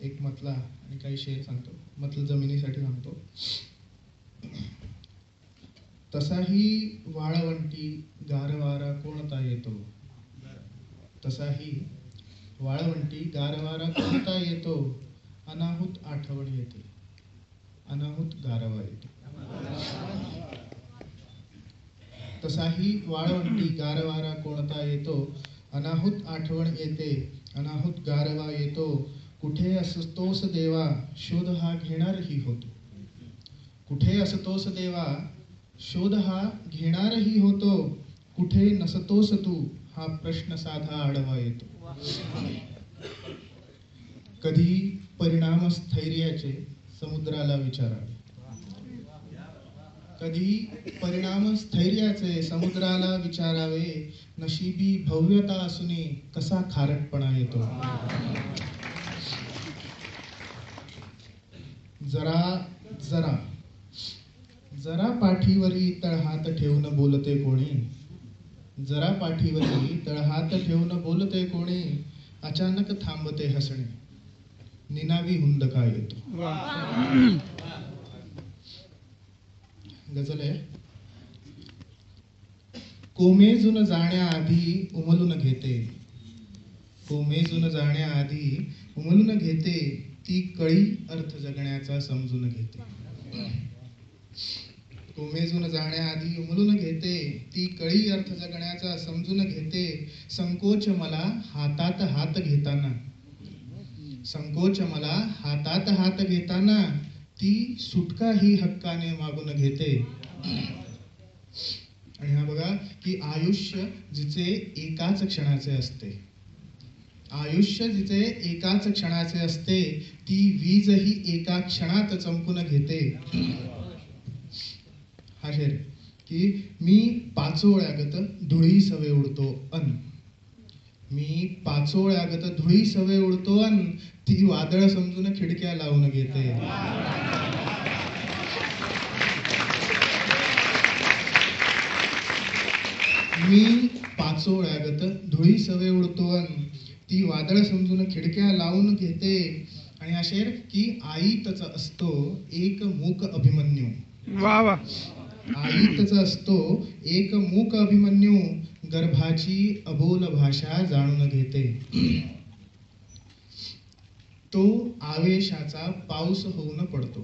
एक मतला आणि काही शेर सांगतो. मतल जमिनीसाठी सांगतो. तसाही वाळवंटी गारवारा कोणता येतो, तसाही वाळवंटी गारवारा कोणता येतो, अनाहूत आठवण येते, अनाहूत गारवा येतो. तसाही वाळवंटी गारवारा कोणता येतो, अनाहूत आठवण येते, अनाहूत गारवा येतो. कुठे असतोस देवा शोध हा घेणारही होतो, कुठे असतोस देवा शोध हा घेणारही होतो. कुठे नसतोस तू हा प्रश्न साधा आडवा येतो. कधी परिणाम स्थैर्याचे समुद्राला विचारावे, कधी परिणाम स्थैर्याचे समुद्राला विचारावे. नशिबी भव्यता असूनी कसा खारटपणा येतो. जरा जरा जरा पाठीवरी तळहात ठेवून बोलते कोणी, जरा पाठीवरी तळहात ठेवून बोलते कोणी. अचानक थांबते हसणे निनावी हुंद का येतो. गजल आहे. कोमेजून जाण्याआधी उमलून घेते, कोमेजून जाण्याआधी उमलून घेते. ती कळी अर्थ जगण्याचा समजून घेते. कोमेजून जाण्याआधी उमलून घेते, ती कळी अर्थ जगण्याचा समजून घेते. संकोच मला हातात हात घेताना, संकोच मला हातात हात घेताना. ती सुटका ही हक्काने मागून घेते. आणि हा बघा की आयुष्य जिचे एकाच क्षणाचे असते, आयुष्य जिचे एकाच क्षणाचे असते, ती वीज ही एका क्षणात चमकून घेते. हा शेर की मी पाचोळ्यागत धुळी सवे उडतो अन, मी पाचोळ्यागत धुळी सवे उडतो अन. ती वादळ समजून खिडक्या लावून घेते. मी पाचोळ्यागत धुळी सवे उडतो अन. ती वादळ समजून खिडक्या लावून घेते. आणि हा शेर की आईतच असतो एक मूक अभिमन्यू. वा वा. आईतच असतो एक मूक अभिमन्यू. गर्भाची अबोल भाषा जाणून घेते. तो आवेशाचा पाऊस होऊन पडतो,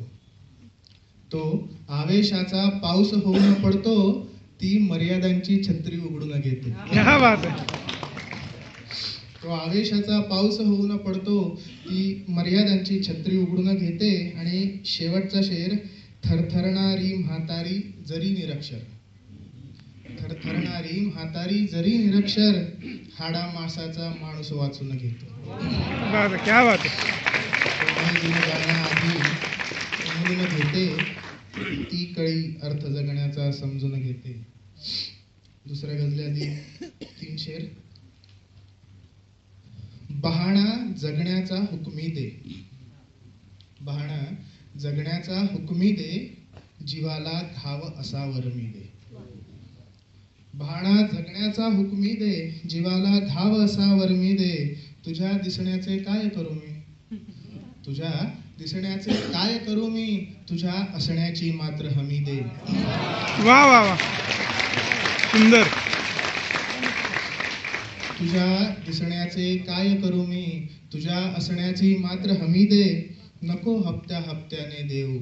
तो आवेशाचा पाऊस होऊन पडतो. ती मर्यादांची छत्री उघडून घेते. क्या बात आहे. तो आवेशाचा पाऊस होऊन पडतो, ती मर्यादांची छत्री उघडून घेते. आणि शेवटचा शेर. थरथरणारी म्हातारी जरी निरक्षर, थरथरणारी म्हातारी जरी निरक्षर. हाडा मासाचा माणूस वाचून घेतो. क्या बात आहे. जाण्याआधी उमलून घेते, ती कळी अर्थ जगण्याचा समजून घेते. दुसऱ्या गजल्याआधी 3 शेर. बहाणा जगण्याचा हुकमी दे, बहाणा जगण्याचा हुकमी दे. जीवाला घाव असा वरमी दे, बहाणा जगण्याचा हुकमी दे. जीवाला घाव असा वरमी दे. तुझ्या दिसण्याचे काय करू मी, तुझ्या दिसण्याचे काय करू मी. तुझ्या असण्याची मात्र हमी दे. वा वा वा. सुंदर. तुझ्या दिसण्याचे काय करू मी. तुझ्या असण्याची मात्र हमी दे. नको हप्त्या हप्त्याने देऊ,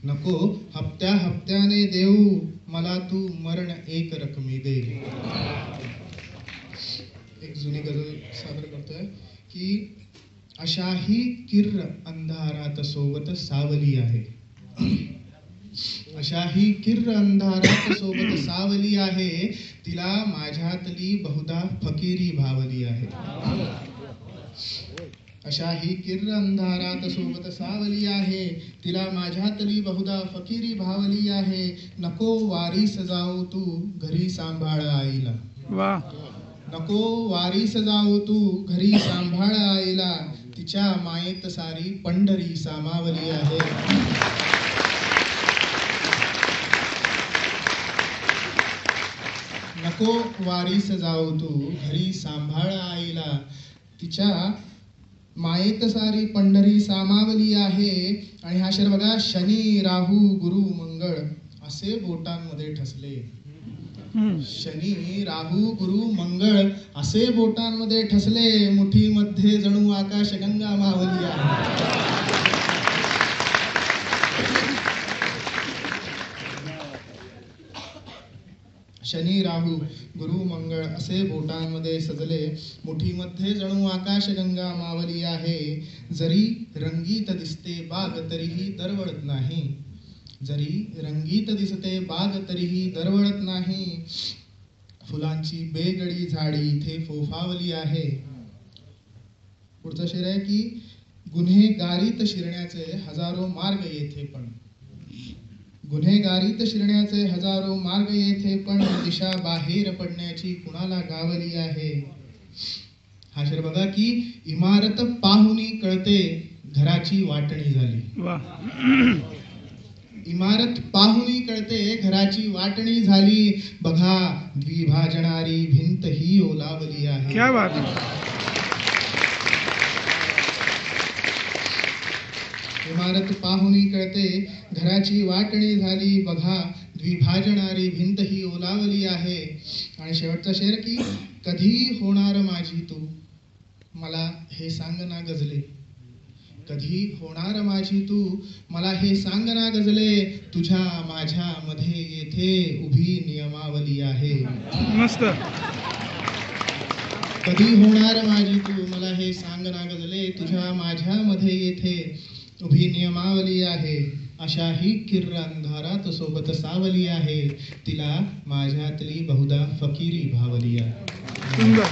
नको हप्त्या हप्त्याने देऊ. मला तू मरण एक रकमी दे. एक जुनी गझल सादर करतोय की अशाही किर्र अंधारात सोबत सावली आहे, अशाही किर्र अंधारात सोबत सावली आहे. तिला माझ्यातली बहुधा फकीरी भावली आहे. अशाही किर्र अंधारात सोबत सावली आहे. तिला माझ्यातली बहुधा फकीरी भावली आहे. नको वारीस जाऊ तू घरी सांभाळ आईला, वा. नको वारीस जाऊ तू घरी सांभाळ आईला. तिच्या मायेत सारी पंढरी सामावली आहे. नको वारीस जाऊ तू घरी सांभाळ आईला. तिच्या मायेत सारी पंढरी सामावली आहे. आणि हा शर बघा, शनी राहू गुरु मंगळ असे बोटांमध्ये ठसले. शनी राहू गुरु मंगळ असे बोटांमध्ये ठसले. मुठीमध्ये जणू आकाश गंगा मावली आहे. शनी राहू गुरु मंगळ असे बोटांमध्ये सजले. मुठीमध्ये जणू आकाश गंगा मावली आहे. जरी रंगीत दिसते बाग तरीही दरवळत नाही. जरी रंगीत दिसते बाग तरीही दरवळत नाही. फुलांची बेगडी झाडी इथे फोफावली आहे. पुढचं शेर आहे की गुन्हेगारीत शिरण्याचे हजारो मार्ग येथे पण. गुन्हेगारीत शिरण्याचे हजारो मार्ग येथे पण. दिशा बाहेर पडण्याची कुणाला गावली आहे. हा शेर बघा की इमारत पाहुनी कळते घराची वाटणी झाली. वा. इमारत पाहुनी कळते घराची वाटणी झाली. बघा द्विभाजणारी भिंत ही ओलावली आहे. क्या बात है. इमारत पाहुनी कळते घराची वाटणी झाली. बघा द्विभाजणारी भिंत ही ओलावली आहे. आणि शेवटचा शेर की कधी होणार माझी तू मला हे सांग ना गजले. कधी होणार माझी तू मला हे सांग ना गजले. तुझ्या माझ्या मध्ये येथे उभी नियमावली आहे. मस्त. कधी होणार माझी तू मला हे सांग ना गजले. तुझ्या माझ्या मध्ये येथे उभी नियमावली आहे. अशा ही किर्र अंधारात सोबत सावली आहे. तिला माझ्यातली बहुधा फकीरी भावली आहे. सुंदर.